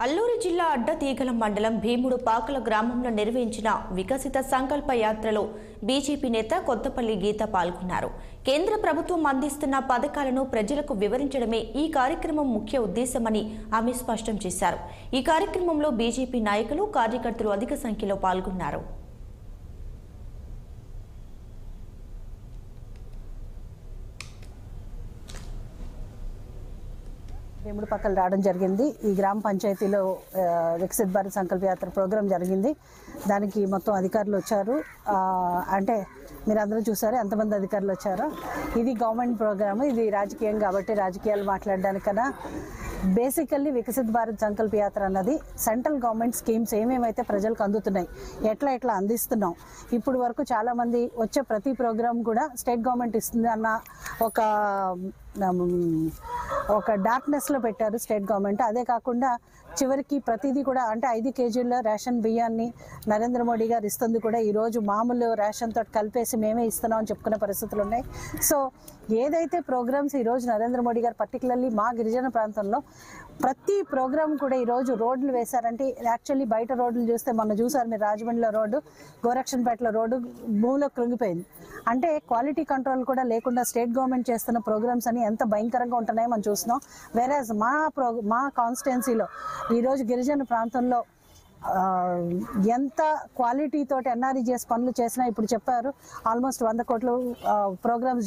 అల్లూరు జిల్లా అడ్డతీగల మండలం భీముడు పాకల గ్రామంలో నిర్వహించిన వికసిత సంకల్ప యాత్రలో బీజేపీ నేత కొత్తపల్లి గీత పాల్గొన్నారు. కేంద్ర ప్రభుత్వం అందిస్తున్న పథకాలను ప్రజలకు వివరించడమే ఈ కార్యక్రమం ముఖ్య ఉద్దేశమని ఆమె స్పష్టం చేశారు. ఈ కార్యక్రమంలో బీజేపీ నాయకులు, కార్యకర్తలు అధిక సంఖ్యలో పాల్గొన్నారు. భీముడు పక్కన రావడం జరిగింది. ఈ గ్రామ పంచాయతీలో వికసిత్ భారత్ సంకల్ప యాత్ర ప్రోగ్రాం జరిగింది. దానికి మొత్తం అధికారులు వచ్చారు. అంటే మీరు అందరూ చూసారు ఎంతమంది అధికారులు వచ్చారో. ఇది గవర్నమెంట్ ప్రోగ్రామ్, ఇది రాజకీయం కాబట్టి రాజకీయాలు మాట్లాడడానికన్నా బేసికల్లీ వికసిత్ భారత్ సంకల్ప యాత్ర అన్నది సెంట్రల్ గవర్నమెంట్ స్కీమ్స్ ఏమేమైతే ప్రజలకు అందుతున్నాయి, ఎట్లా అందిస్తున్నాం. ఇప్పుడు వరకు చాలామంది వచ్చే ప్రతి ప్రోగ్రాం కూడా స్టేట్ గవర్నమెంట్ ఇస్తుంది అన్న ఒక డార్క్నెస్లో పెట్టారు స్టేట్ గవర్నమెంట్. అదే కాకుండా చివరికి ప్రతిదీ కూడా అంటే 5 కేజీల రేషన్ బియ్యాన్ని నరేంద్ర మోడీ గారు ఇస్తుంది కూడా ఈరోజు మామూలు రేషన్ తోటి కలిపేసి మేమే ఇస్తున్నాం అని చెప్పుకునే పరిస్థితులు ఉన్నాయి. సో ఏదైతే ప్రోగ్రామ్స్ ఈరోజు నరేంద్ర మోడీ గారు పర్టికులర్లీ మా గిరిజన ప్రాంతంలో ప్రతి ప్రోగ్రామ్ కూడా ఈరోజు రోడ్లు వేశారంటే యాక్చువల్లీ బయట రోడ్లు చూస్తే మొన్న చూసారు మీరు, రాజమండ్రిలో రోడ్డు, గోరక్షన్పేటలో రోడ్డు భూమిలో కృంగిపోయింది. అంటే క్వాలిటీ కంట్రోల్ కూడా లేకుండా స్టేట్ గవర్నమెంట్ చేస్తున్న ప్రోగ్రామ్స్ అని ఎంత భయంకరంగా ఉంటున్నాయో మనం చూస్తున్నాం. వేరేజ్ మా కాన్స్టిట్యున్సీలో ఈరోజు గిరిజన ప్రాంతంలో ఎంత క్వాలిటీ తోటి ఎన్ఆర్ఈజీఎస్ పనులు చేసినా ఇప్పుడు చెప్పారు ఆల్మోస్ట్ 100 కోట్లు ప్రోగ్రామ్స్